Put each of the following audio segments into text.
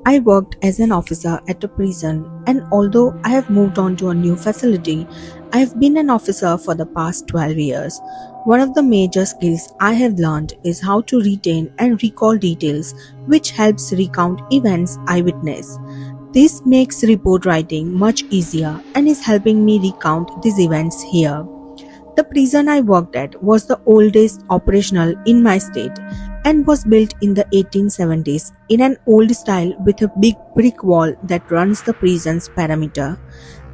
I worked as an officer at a prison, and although I have moved on to a new facility, I have been an officer for the past 12 years. One of the major skills I have learned is how to retain and recall details, which helps recount events I witness. This makes report writing much easier and is helping me recount these events here. The prison I worked at was the oldest operational in my state and was built in the 1870s in an old style with a big brick wall that runs the prison's perimeter.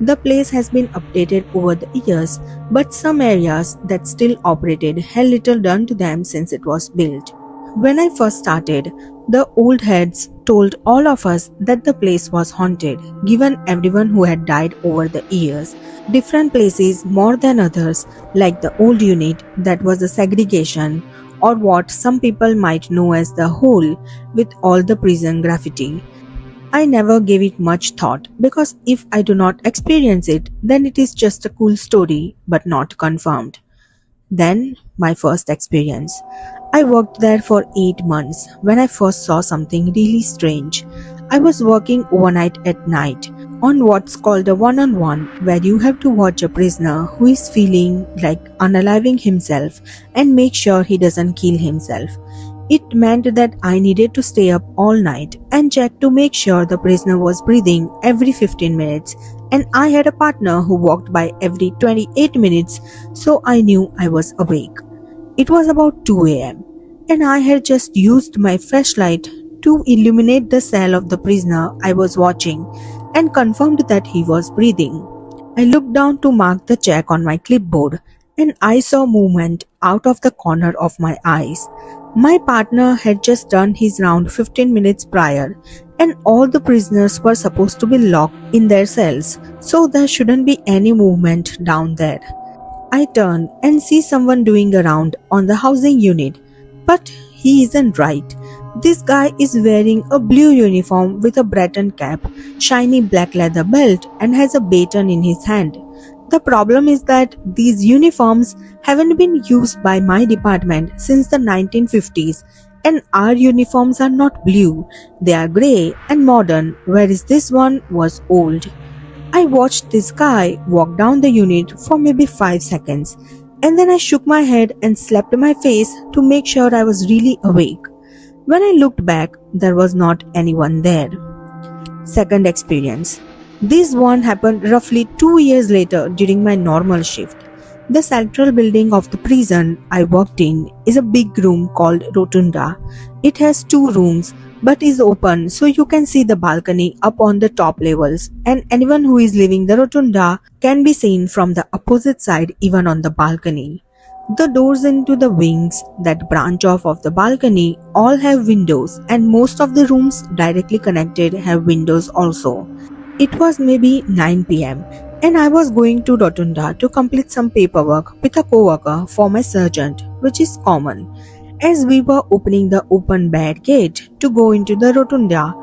The place has been updated over the years, but some areas that still operated had little done to them since it was built. When I first started, the old heads told all of us that the place was haunted, given everyone who had died over the years. Different places more than others, like the old unit that was the segregation, or what some people might know as the hole with all the prison graffiti. I never gave it much thought because if I do not experience it, then it is just a cool story but not confirmed. Then, my first experience. I worked there for 8 months when I first saw something really strange. I was working overnight at night on what's called a one-on-one, where you have to watch a prisoner who is feeling like unaliving himself and make sure he doesn't kill himself. It meant that I needed to stay up all night and check to make sure the prisoner was breathing every 15 minutes, and I had a partner who walked by every 28 minutes, so I knew I was awake. It was about 2 a.m., and I had just used my flashlight to illuminate the cell of the prisoner I was watching and confirmed that he was breathing. I looked down to mark the check on my clipboard, and I saw movement out of the corner of my eyes. My partner had just done his round 15 minutes prior, and all the prisoners were supposed to be locked in their cells, so there shouldn't be any movement down there. I turn and see someone doing a round on the housing unit, but he isn't right. This guy is wearing a blue uniform with a Breton cap, shiny black leather belt, and has a baton in his hand. The problem is that these uniforms haven't been used by my department since the 1950s, and our uniforms are not blue, they are grey and modern, whereas this one was old. I watched this guy walk down the unit for maybe 5 seconds, and then I shook my head and slapped my face to make sure I was really awake. When I looked back, there was not anyone there. Second experience. This one happened roughly 2 years later during my normal shift. The central building of the prison I worked in is a big room called Rotunda. It has 2 rooms but is open so you can see the balcony up on the top levels, and anyone who is leaving the Rotunda can be seen from the opposite side even on the balcony. The doors into the wings that branch off of the balcony all have windows, and most of the rooms directly connected have windows also. It was maybe 9 p.m. and I was going to Rotunda to complete some paperwork with a coworker for my sergeant, which is common. As we were opening the open bad gate to go into the Rotunda,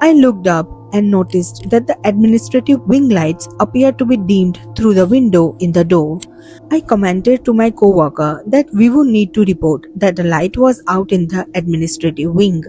I looked up and noticed that the administrative wing lights appeared to be dimmed through the window in the door. I commented to my coworker that we would need to report that the light was out in the administrative wing.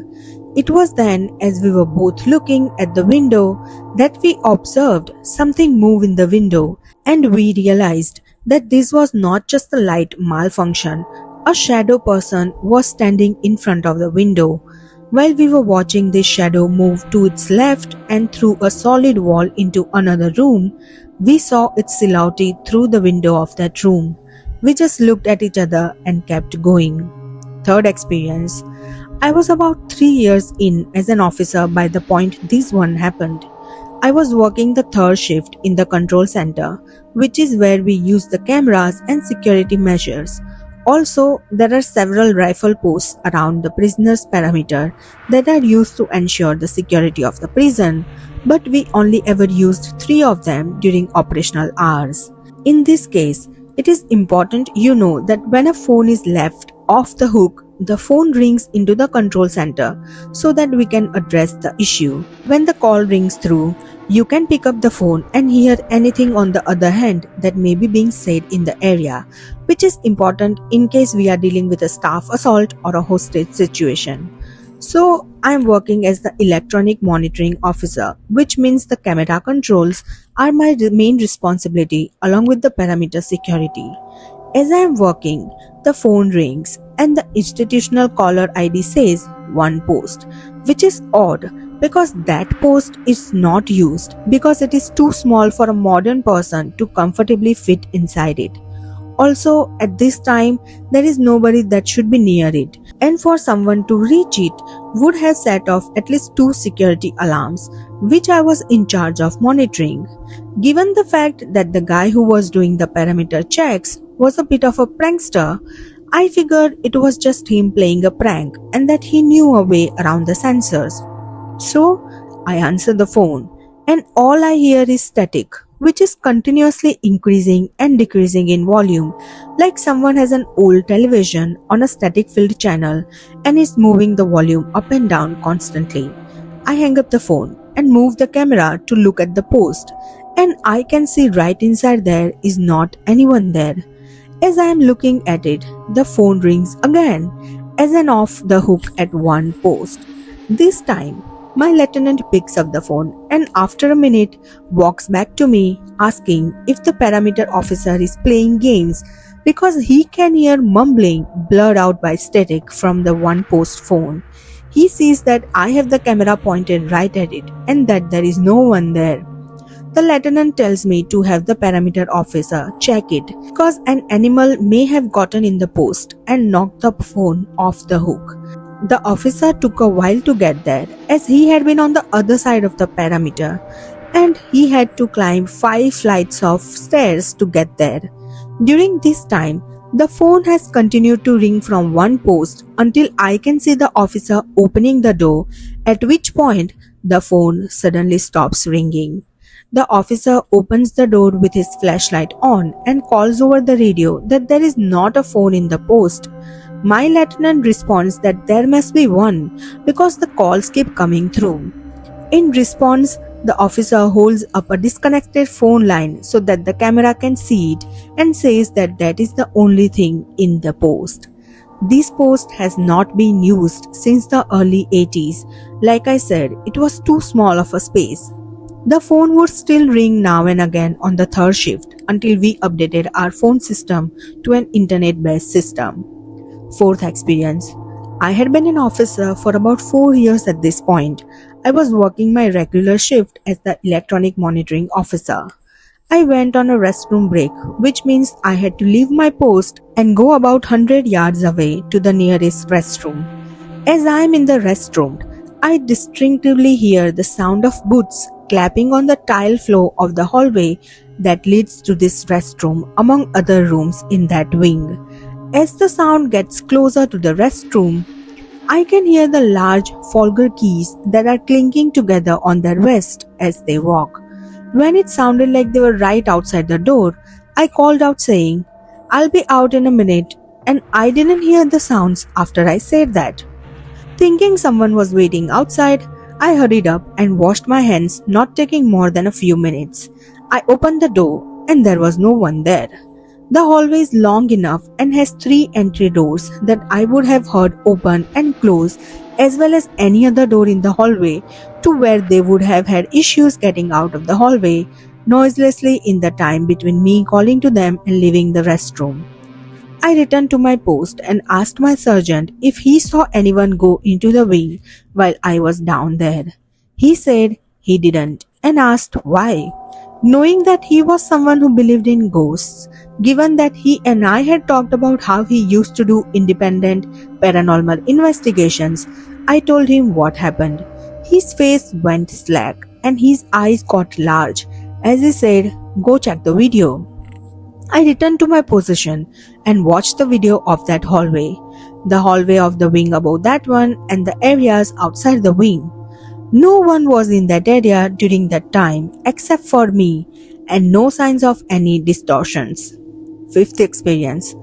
It was then, as we were both looking at the window, that we observed something move in the window, and we realized that this was not just a light malfunction. A shadow person was standing in front of the window. While we were watching this shadow move to its left and through a solid wall into another room, we saw its silhouette through the window of that room. We just looked at each other and kept going. Third experience. I was about 3 years in as an officer by the point this one happened. I was working the third shift in the control center, which is where we use the cameras and security measures. Also, there are several rifle posts around the prisoner's perimeter that are used to ensure the security of the prison, but we only ever used 3 of them during operational hours. In this case, it is important you know that when a phone is left off the hook, the phone rings into the control center so that we can address the issue. When the call rings through, you can pick up the phone and hear anything on the other hand that may be being said in the area, which is important in case we are dealing with a staff assault or a hostage situation. So I'm working as the electronic monitoring officer, which means the camera controls are my main responsibility along with the perimeter security. As I am working, the phone rings and the institutional caller ID says one post, which is odd because that post is not used because it is too small for a modern person to comfortably fit inside it. Also, at this time, there is nobody that should be near it, and for someone to reach it would have set off at least two security alarms, which I was in charge of monitoring. Given the fact that the guy who was doing the perimeter checks was a bit of a prankster, I figured it was just him playing a prank and that he knew a way around the sensors. So I answer the phone, and all I hear is static, which is continuously increasing and decreasing in volume, like someone has an old television on a static filled channel and is moving the volume up and down constantly. I hang up the phone and move the camera to look at the post, and I can see right inside there is not anyone there. As I am looking at it, the phone rings again, as an off the hook at one post. This time, my lieutenant picks up the phone and after a minute walks back to me asking if the parameter officer is playing games because he can hear mumbling blurred out by static from the one post phone. He sees that I have the camera pointed right at it and that there is no one there. The lieutenant tells me to have the parameter officer check it because an animal may have gotten in the post and knocked the phone off the hook. The officer took a while to get there as he had been on the other side of the parameter and he had to climb 5 flights of stairs to get there. During this time, the phone has continued to ring from one post until I can see the officer opening the door, at which point the phone suddenly stops ringing. The officer opens the door with his flashlight on and calls over the radio that there is not a phone in the post. My lieutenant responds that there must be one because the calls keep coming through. In response, the officer holds up a disconnected phone line so that the camera can see it and says that that is the only thing in the post. This post has not been used since the early 80s. Like I said, it was too small of a space. The phone would still ring now and again on the third shift until we updated our phone system to an internet-based system. Fourth experience. I had been an officer for about 4 years at this point. I was working my regular shift as the electronic monitoring officer. I went on a restroom break, which means I had to leave my post and go about 100 yards away to the nearest restroom. As I am in the restroom, I distinctly hear the sound of boots clapping on the tile floor of the hallway that leads to this restroom among other rooms in that wing. As the sound gets closer to the restroom, I can hear the large folger keys that are clinking together on their wrist as they walk. When it sounded like they were right outside the door, I called out saying, "I'll be out in a minute," and I didn't hear the sounds after I said that. Thinking someone was waiting outside, I hurried up and washed my hands, not taking more than a few minutes. I opened the door and there was no one there. The hallway is long enough and has 3 entry doors that I would have heard open and close, as well as any other door in the hallway, to where they would have had issues getting out of the hallway noiselessly in the time between me calling to them and leaving the restroom. I returned to my post and asked my sergeant if he saw anyone go into the wing while I was down there. He said he didn't and asked why. Knowing that he was someone who believed in ghosts, given that he and I had talked about how he used to do independent paranormal investigations, I told him what happened. His face went slack and his eyes got large as he said, "Go check the video." I returned to my position and watched the video of that hallway, the hallway of the wing above that one and the areas outside the wing. No one was in that area during that time except for me and no signs of any distortions. Fifth experience.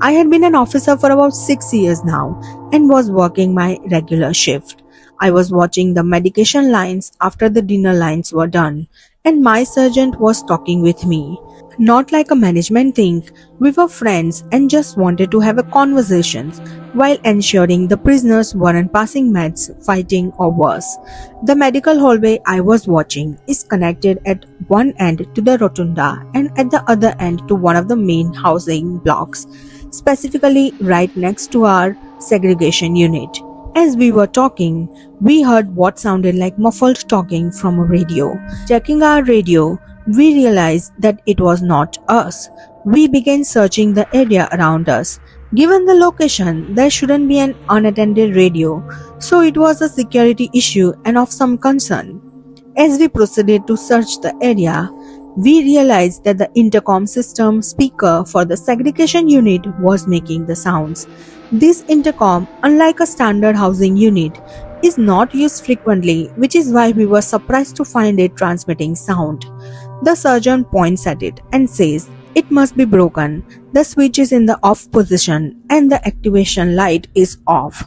I had been an officer for about 6 years now and was working my regular shift. I was watching the medication lines after the dinner lines were done and my sergeant was talking with me. Not like a management thing, we were friends and just wanted to have a conversation while ensuring the prisoners weren't passing meds, fighting or worse. The medical hallway I was watching is connected at one end to the rotunda and at the other end to one of the main housing blocks, specifically right next to our segregation unit. As we were talking, we heard what sounded like muffled talking from a radio. Checking our radio, we realized that it was not us. We began searching the area around us. Given the location, there shouldn't be an unattended radio, so it was a security issue and of some concern. As we proceeded to search the area, we realized that the intercom system speaker for the segregation unit was making the sounds. This intercom, unlike a standard housing unit, is not used frequently, which is why we were surprised to find it transmitting sound. The surgeon points at it and says, "It must be broken. The switch is in the off position and the activation light is off."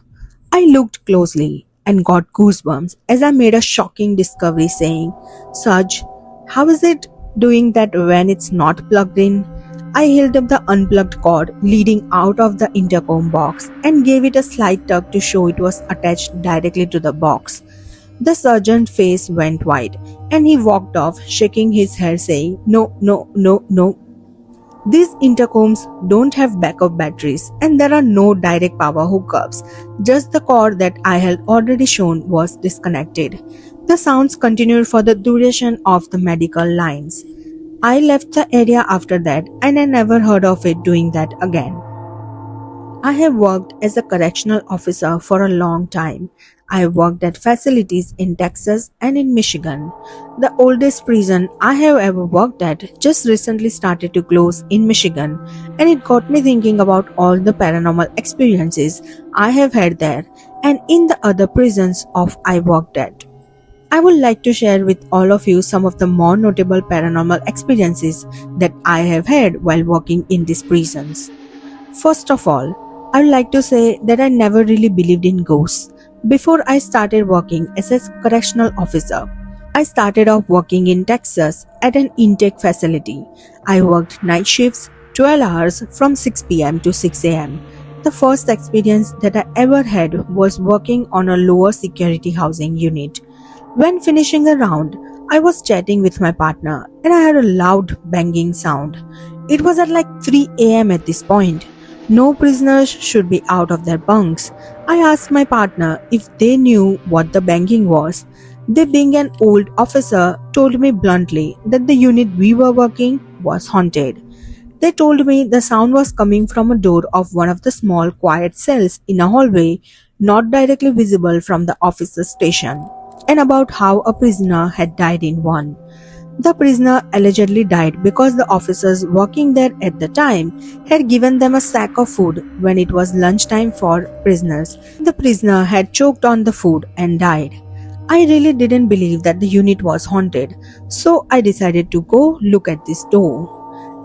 I looked closely and got goosebumps as I made a shocking discovery saying, "Sarge, how is it doing that when it's not plugged in?" I held up the unplugged cord leading out of the intercom box and gave it a slight tug to show it was attached directly to the box. The surgeon's face went white and he walked off, shaking his head saying, "No, no, no, no. These intercoms don't have backup batteries and there are no direct power hookups. Just the cord that I had already shown was disconnected." The sounds continued for the duration of the medical lines. I left the area after that and I never heard of it doing that again. I have worked as a correctional officer for a long time. I have worked at facilities in Texas and in Michigan. The oldest prison I have ever worked at just recently started to close in Michigan, and it got me thinking about all the paranormal experiences I have had there and in the other prisons of I worked at. I would like to share with all of you some of the more notable paranormal experiences that I have had while working in these prisons. First of all, I would like to say that I never really believed in ghosts before I started working as a correctional officer. I started off working in Texas at an intake facility. I worked night shifts, 12 hours from 6 p.m. to 6 a.m. The first experience that I ever had was working on a lower security housing unit. When finishing a round, I was chatting with my partner and I heard a loud banging sound. It was at like 3 a.m. at this point. No prisoners should be out of their bunks. I asked my partner if they knew what the banging was. They, being an old officer, told me bluntly that the unit we were working was haunted. They told me the sound was coming from a door of one of the small quiet cells in a hallway, not directly visible from the officer's station, and about how a prisoner had died in one. The prisoner allegedly died because the officers working there at the time had given them a sack of food when it was lunchtime for prisoners. The prisoner had choked on the food and died. I really didn't believe that the unit was haunted, so I decided to go look at this door.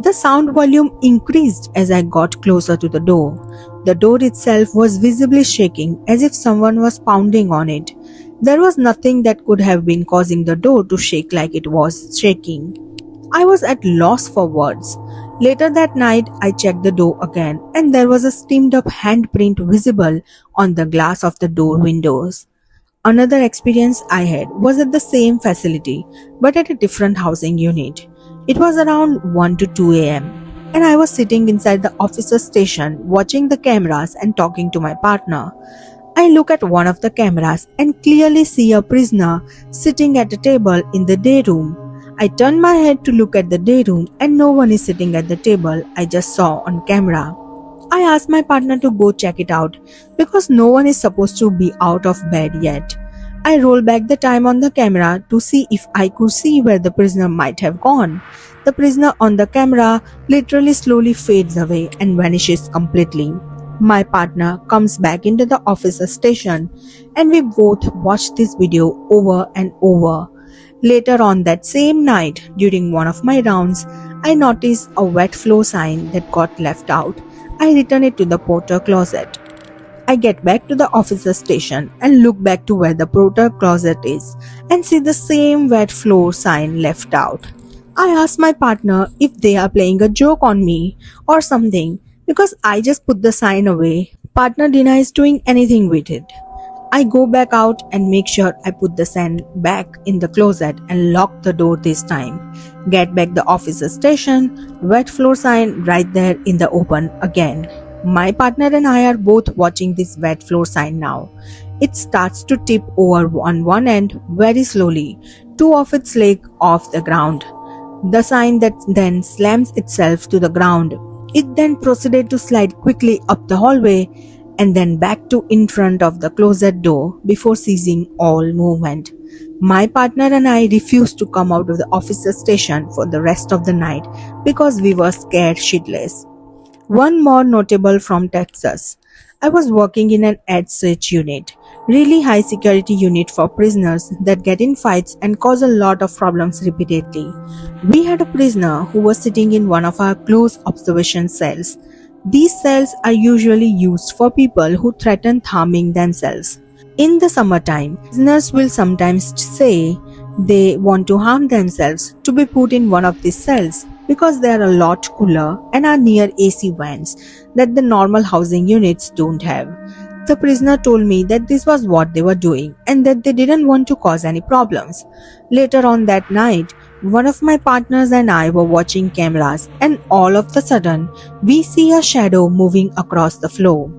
The sound volume increased as I got closer to the door. The door itself was visibly shaking as if someone was pounding on it. There was nothing that could have been causing the door to shake like it was shaking. I was at loss for words. Later that night, I checked the door again and there was a steamed up handprint visible on the glass of the door windows. Another experience I had was at the same facility but at a different housing unit. It was around 1 to 2 a.m. and I was sitting inside the officer's station watching the cameras and talking to my partner. I look at one of the cameras and clearly see a prisoner sitting at a table in the day room. I turn my head to look at the day room and no one is sitting at the table I just saw on camera. I asked my partner to go check it out because no one is supposed to be out of bed yet. I roll back the time on the camera to see if I could see where the prisoner might have gone. The prisoner on the camera literally slowly fades away and vanishes completely. My partner comes back into the officer's station and we both watched this video over and over. Later on that same night, during one of my rounds, I noticed a wet floor sign that got left out. I return it to the porter closet. I get back to the officer's station and look back to where the porter closet is and see the same wet floor sign left out. I ask my partner if they are playing a joke on me or something because I just put the sign away. Partner denies doing anything with it. I go back out and make sure I put the sign back in the closet and lock the door this time. Get back the officer station, wet floor sign right there in the open again. My partner and I are both watching this wet floor sign now. It starts to tip over on one end very slowly, two of its legs off the ground. The sign that then slams itself to the ground. It then proceeded to slide quickly up the hallway and then back to in front of the closet door before ceasing all movement. My partner and I refused to come out of the officer station for the rest of the night because we were scared shitless. One more notable from Texas. I was working in an EdSH unit, really high security unit for prisoners that get in fights and cause a lot of problems repeatedly. We had a prisoner who was sitting in one of our close observation cells. These cells are usually used for people who threaten harming themselves. In the summertime, prisoners will sometimes say they want to harm themselves to be put in one of these cells because they are a lot cooler and are near AC vents that the normal housing units don't have. The prisoner told me that this was what they were doing and that they didn't want to cause any problems. Later on that night, one of my partners and I were watching cameras and all of a sudden we see a shadow moving across the floor.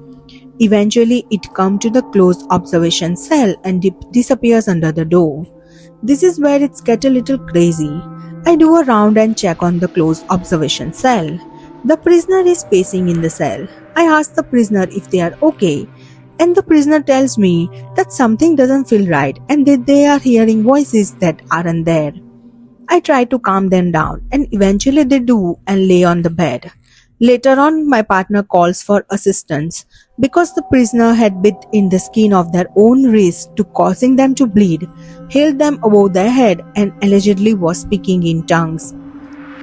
Eventually it comes to the closed observation cell and disappears under the door. This is where it gets a little crazy. I do a round and check on the closed observation cell. The prisoner is pacing in the cell. I ask the prisoner if they are okay, and the prisoner tells me that something doesn't feel right and that they are hearing voices that aren't there. I try to calm them down and eventually they do and lay on the bed. Later on, my partner calls for assistance because the prisoner had bit in the skin of their own wrist to causing them to bleed, held them above their head and allegedly was speaking in tongues.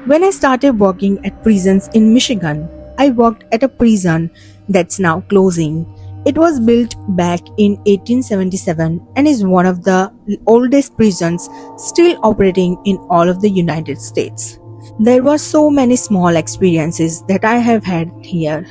When I started working at prisons in Michigan, I worked at a prison that's now closing. It was built back in 1877 and is one of the oldest prisons still operating in all of the United States. There were so many small experiences that I have had here.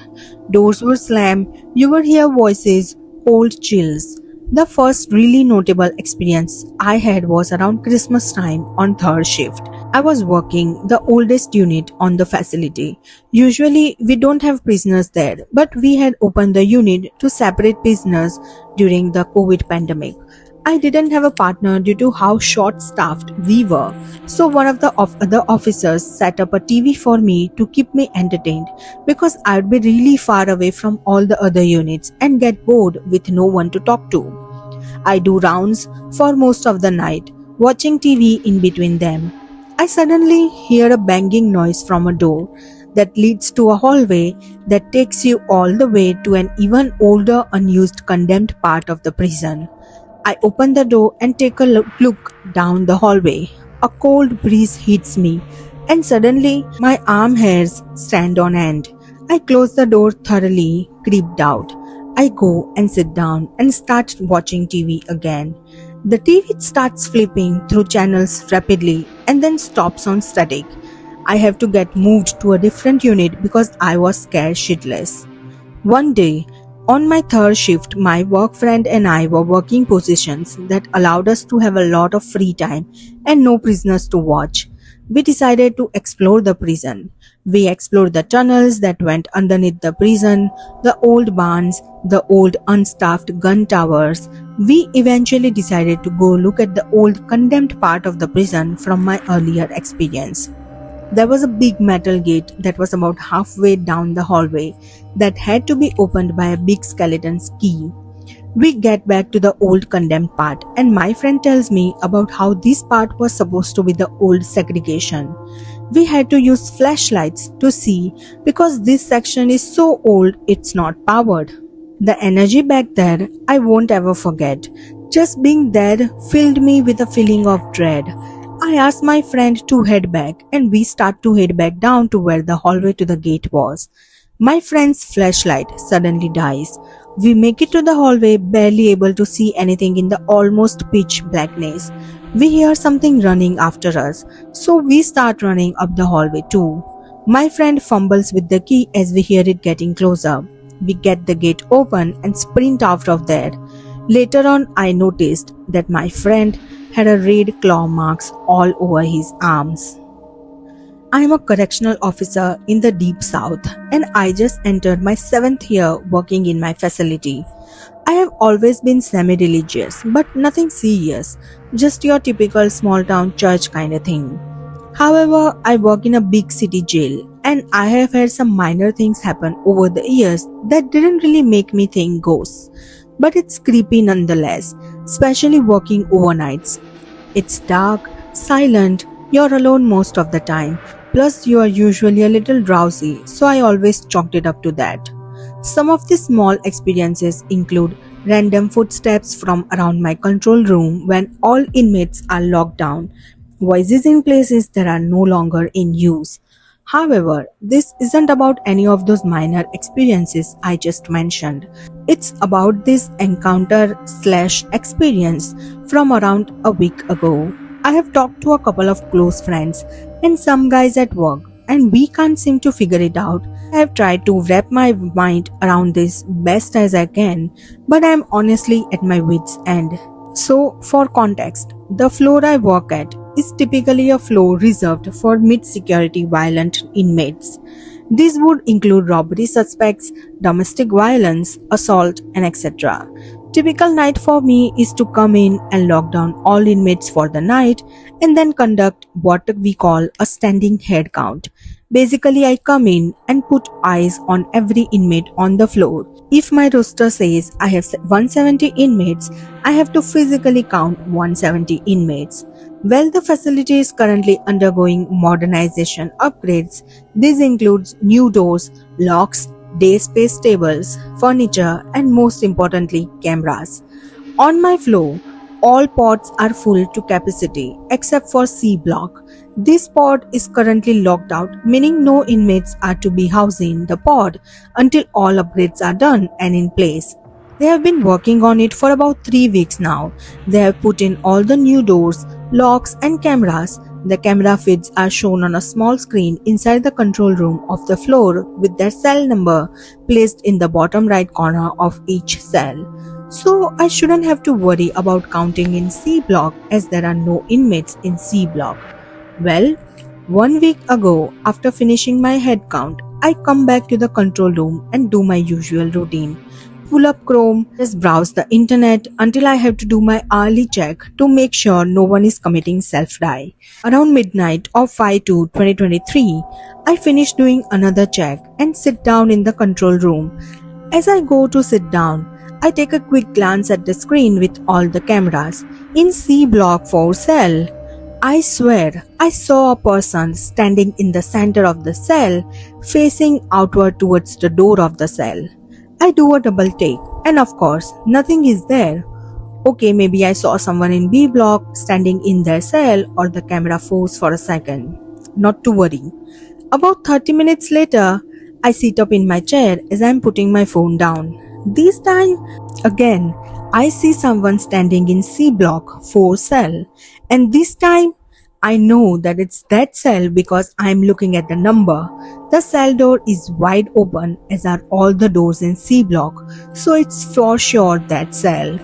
Doors were slammed, you would hear voices, cold chills. The first really notable experience I had was around Christmas time on third shift. I was working the oldest unit on the facility. Usually we don't have prisoners there, but we had opened the unit to separate prisoners during the COVID pandemic. I didn't have a partner due to how short-staffed we were, so one of the other officers set up a TV for me to keep me entertained because I'd be really far away from all the other units and get bored with no one to talk to. I do rounds for most of the night, watching TV in between them. I suddenly hear a banging noise from a door that leads to a hallway that takes you all the way to an even older unused condemned part of the prison. I open the door and take a look down the hallway. A cold breeze hits me and suddenly my arm hairs stand on end. I close the door thoroughly, creeped out. I go and sit down and start watching TV again. The TV starts flipping through channels rapidly and then stops on static. I have to get moved to a different unit because I was scared shitless. One day, on my third shift, my work friend and I were working positions that allowed us to have a lot of free time and no prisoners to watch. We decided to explore the prison. We explored the tunnels that went underneath the prison, the old barns, the old unstaffed gun towers. We eventually decided to go look at the old condemned part of the prison from my earlier experience. There was a big metal gate that was about halfway down the hallway that had to be opened by a big skeleton's key. We get back to the old condemned part and my friend tells me about how this part was supposed to be the old segregation. We had to use flashlights to see because this section is so old it's not powered. The energy back there I won't ever forget. Just being there filled me with a feeling of dread. I asked my friend to head back and we start to head back down to where the hallway to the gate was. My friend's flashlight suddenly dies. We make it to the hallway barely able to see anything in the almost pitch blackness. We hear something running after us, so we start running up the hallway too. My friend fumbles with the key as we hear it getting closer. We get the gate open and sprint out of there. Later on, I noticed that my friend had a red claw marks all over his arms. I am a correctional officer in the deep south and I just entered my 7th year working in my facility. I have always been semi-religious, but nothing serious, just your typical small town church kind of thing. However, I work in a big city jail and I have had some minor things happen over the years that didn't really make me think ghosts. But it's creepy nonetheless, especially working overnights. It's dark, silent, you're alone most of the time, plus you are usually a little drowsy, so I always chalked it up to that. Some of the small experiences include random footsteps from around my control room when all inmates are locked down, voices in places that are no longer in use. However, this isn't about any of those minor experiences I just mentioned. It's about this encounter slash experience from around a week ago. I have talked to a couple of close friends and some guys at work, and we can't seem to figure it out. I have tried to wrap my mind around this best as I can, but I am honestly at my wits' end. So, for context, the floor I work at is typically a floor reserved for mid-security violent inmates. These would include robbery suspects, domestic violence, assault, and etc. Typical night for me is to come in and lock down all inmates for the night and then conduct what we call a standing head count. Basically, I come in and put eyes on every inmate on the floor. If my roster says I have 170 inmates, I have to physically count 170 inmates. While the facility is currently undergoing modernization upgrades, this includes new doors, locks, day space tables, furniture, and most importantly, cameras. On my floor, all pods are full to capacity except for C block. This pod is currently locked out, meaning no inmates are to be housed in the pod until all upgrades are done and in place. They have been working on it for about 3 weeks now. They have put in all the new doors, locks, and cameras. The camera feeds are shown on a small screen inside the control room of the floor with their cell number placed in the bottom right corner of each cell. So I shouldn't have to worry about counting in C block as there are no inmates in C block. Well, 1 week ago, after finishing my head count, I come back to the control room and do my usual routine. Pull up Chrome, just browse the internet until I have to do my hourly check to make sure no one is committing self-die. Around midnight of 5/2/2023, I finish doing another check and sit down in the control room. As I go to sit down, I take a quick glance at the screen with all the cameras. In C block 4 cell, I swear I saw a person standing in the center of the cell facing outward towards the door of the cell. I do a double take and of course nothing is there. Okay, maybe I saw someone in B block standing in their cell or the camera froze for a second. Not to worry. About 30 minutes later, I sit up in my chair as I am putting my phone down. This time, again, I see someone standing in C block 4 cell, and this time I know that it's that cell because I am looking at the number. The cell door is wide open as are all the doors in C block, so it's for sure that cell.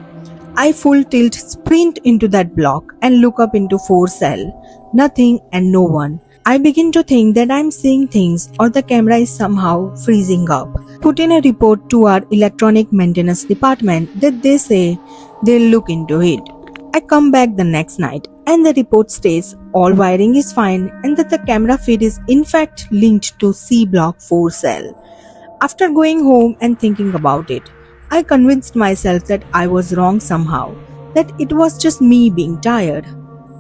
I full tilt sprint into that block and look up into 4 cell. Nothing and no one. I begin to think that I'm seeing things or the camera is somehow freezing up. Put in a report to our electronic maintenance department that they say they'll look into it. I come back the next night and the report states all wiring is fine and that the camera feed is in fact linked to C block 4 cell. After going home and thinking about it, I convinced myself that I was wrong somehow, that it was just me being tired.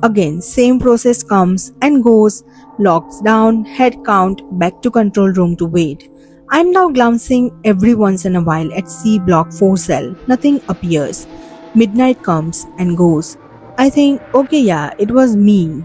Again, same process comes and goes, locks down, head count, back to control room to wait. I'm now glancing every once in a while at C block 4 cell. Nothing appears. Midnight comes and goes. I think, okay, yeah, it was me.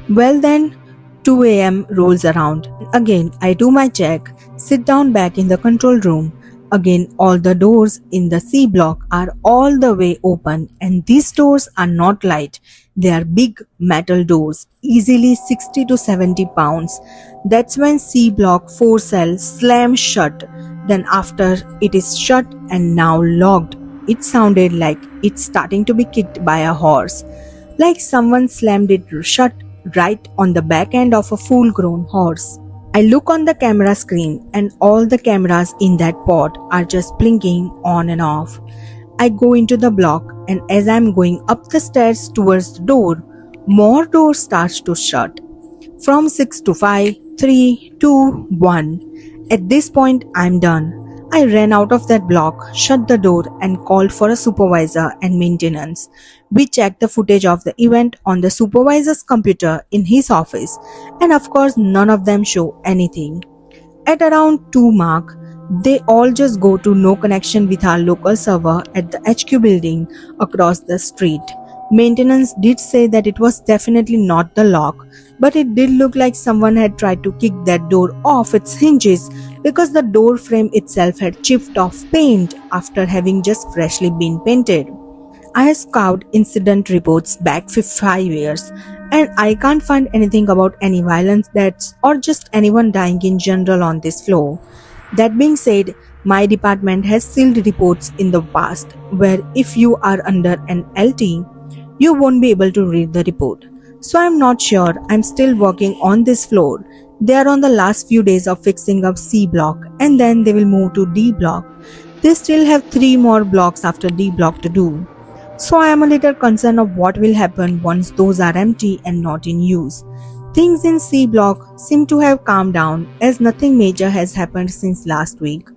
Well then, 2 a.m. rolls around. Again, I do my check, sit down back in the control room. Again, all the doors in the C block are all the way open and these doors are not light. They are big metal doors, easily 60 to 70 pounds. That's when C block 4 cell slams shut. Then after it is shut and now locked, it sounded like it's starting to be kicked by a horse. Like someone slammed it shut right on the back end of a full grown horse. I look on the camera screen and all the cameras in that pod are just blinking on and off. I go into the block and as I'm going up the stairs towards the door, more doors starts to shut. From 6 to 5, 3, 2, 1. At this point, I'm done. I ran out of that block, shut the door and called for a supervisor and maintenance. We checked the footage of the event on the supervisor's computer in his office and of course none of them show anything. At around 2 mark, they all just go to no connection with our local server at the HQ building across the street. Maintenance did say that it was definitely not the lock, but it did look like someone had tried to kick that door off its hinges because the door frame itself had chipped off paint after having just freshly been painted. I have scoured incident reports back for 5 years and I can't find anything about any violent deaths or just anyone dying in general on this floor. That being said, my department has sealed reports in the past where if you are under an LT, you won't be able to read the report. So I'm not sure. I'm still working on this floor. They are on the last few days of fixing up C block and then they will move to D block. They still have 3 more blocks after D block to do. So I am a little concerned of what will happen once those are empty and not in use. Things in C block seem to have calmed down as nothing major has happened since last week.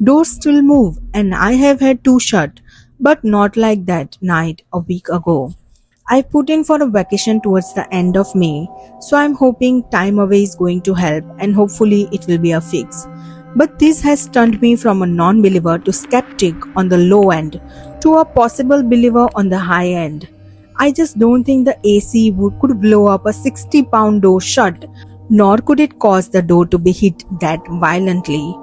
Doors still move and I have had 2 shut, but not like that night a week ago. I put in for a vacation towards the end of May, so I'm hoping time away is going to help and hopefully it will be a fix. But this has turned me from a non-believer to skeptic on the low end to a possible believer on the high end. I just don't think the AC could blow up a 60-pound door shut, nor could it cause the door to be hit that violently.